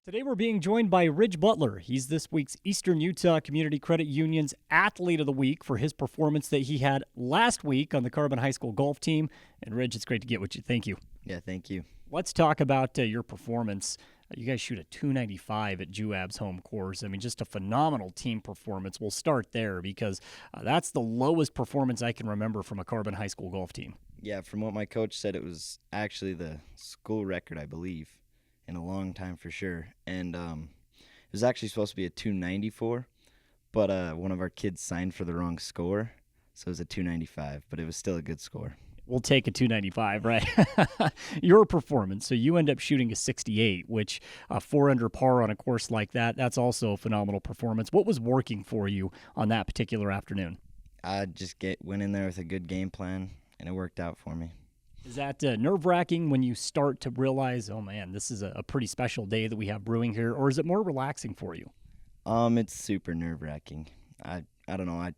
Today we're being joined by Rydge Butler. He's this week's Eastern Utah Community Credit Union's Athlete of the Week for his performance that he had last week on the Carbon High School golf team. And Rydge, it's great to get with you. Thank you. Yeah, thank you. Let's talk about your performance. You guys shoot a 295 at Juab's home course. I mean, just a phenomenal team performance. We'll start there because that's the lowest performance I can remember from a Carbon High School golf team. Yeah, from what my coach said, it was actually the school record, I believe, in a long time for sure. And it was actually supposed to be a 294, but one of our kids signed for the wrong score, so it was a 295, but it was still a good score. We'll take a 295, right? Your performance. So you end up shooting a 68, which 4 under par on a course like that, that's also a phenomenal performance. What was working for you on that particular afternoon? I just went in there with a good game plan, and it worked out for me. Is that nerve-wracking when you start to realize, oh, man, this is a pretty special day that we have brewing here, or is it more relaxing for you? It's super nerve-wracking. I don't know.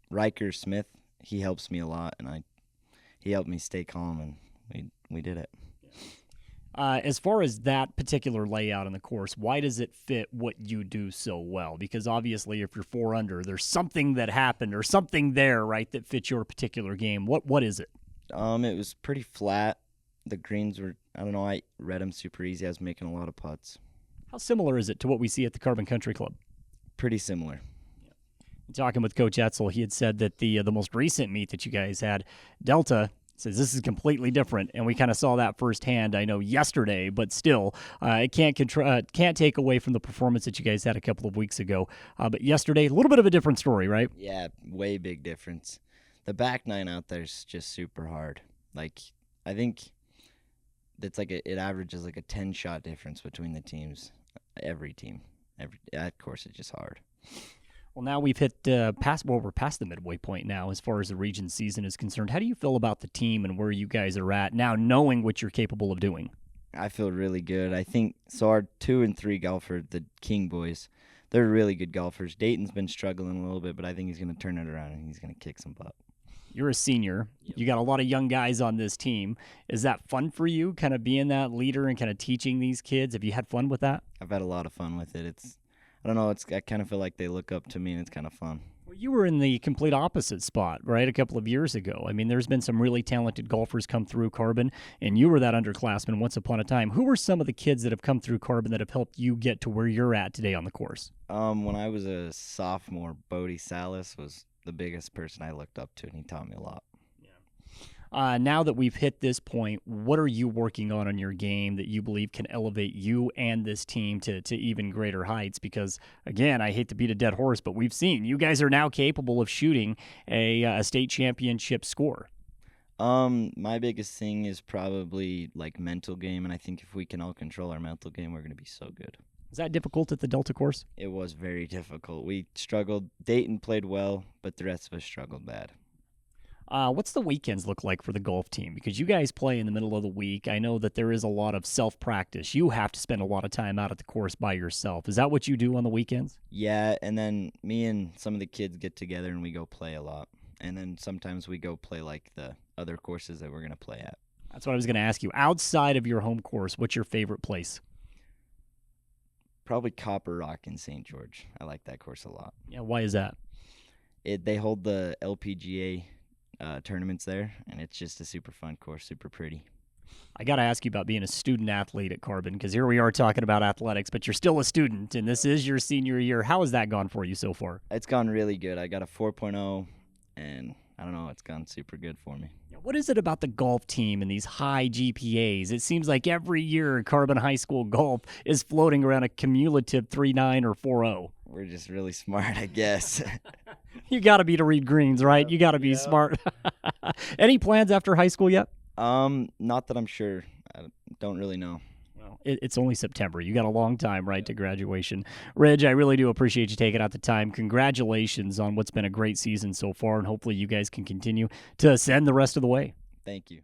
Riker Smith, he helps me a lot, and he helped me stay calm, and we did it. As far as that particular layout on the course, why does it fit what you do so well? Because obviously if you're 4 under, there's something that happened or something there, right, that fits your particular game. What is it? It was pretty flat. The greens were, I don't know, I read them super easy. I was making a lot of putts. How similar is it to what we see at the Carbon Country Club? Pretty similar. Talking with Coach Etzel, he had said that the most recent meet that you guys had, Delta, says this is completely different, and we kind of saw that firsthand, I know, yesterday, but still, it can't take away from the performance that you guys had a couple of weeks ago. But yesterday, a little bit of a different story, right? Yeah, way big difference. The back nine out there is just super hard. Like, I think it's like it averages like a 10-shot difference between the teams. Every team. That course is just hard. Well, now we've hit we're past the midway point now as far as the region season is concerned. How do you feel about the team and where you guys are at now, knowing what you're capable of doing? I feel really good. I think so. Our 2 and 3 golfer, the King boys, they're really good golfers. Dayton's been struggling a little bit, but I think he's going to turn it around and he's going to kick some butt. You're a senior. You got a lot of young guys on this team. Is that fun for you, kind of being that leader and kind of teaching these kids? Have you had fun with that? I've had a lot of fun with it. I don't know, I kind of feel like they look up to me, and it's kind of fun. Well, you were in the complete opposite spot, right, a couple of years ago. I mean, there's been some really talented golfers come through Carbon, and you were that underclassman once upon a time. Who were some of the kids that have come through Carbon that have helped you get to where you're at today on the course? When I was a sophomore, Bodie Salas was the biggest person I looked up to, and he taught me a lot. Now that we've hit this point, what are you working on your game that you believe can elevate you and this team to even greater heights? Because, again, I hate to beat a dead horse, but we've seen you guys are now capable of shooting a state championship score. My biggest thing is probably like mental game, and I think if we can all control our mental game, we're going to be so good. Is that difficult at the Delta course? It was very difficult. We struggled. Dayton played well, but the rest of us struggled bad. What's the weekends look like for the golf team? Because you guys play in the middle of the week. I know that there is a lot of self-practice. You have to spend a lot of time out at the course by yourself. Is that what you do on the weekends? Yeah, and then me and some of the kids get together and we go play a lot. And then sometimes we go play like the other courses that we're going to play at. That's what I was going to ask you. Outside of your home course, what's your favorite place? Probably Copper Rock in St. George. I like that course a lot. Yeah, why is that? They hold the LPGA tournaments there, and it's just a super fun course, super pretty. I got to ask you about being a student athlete at Carbon, because here we are talking about athletics, but you're still a student, and this is your senior year. How has that gone for you so far? It's gone really good. I got a 4.0, and I don't know, it's gone super good for me. What is it about the golf team and these high GPAs? It seems like every year Carbon High School golf is floating around a cumulative 3.9 or 4.0. We're just really smart, I guess. You got to be to read greens, right? You got to be smart. Any plans after high school yet? Not that I'm sure. I don't really know. Well, it's only September. You got a long time, right, to graduation. Rydge, I really do appreciate you taking out the time. Congratulations on what's been a great season so far, and hopefully you guys can continue to ascend the rest of the way. Thank you.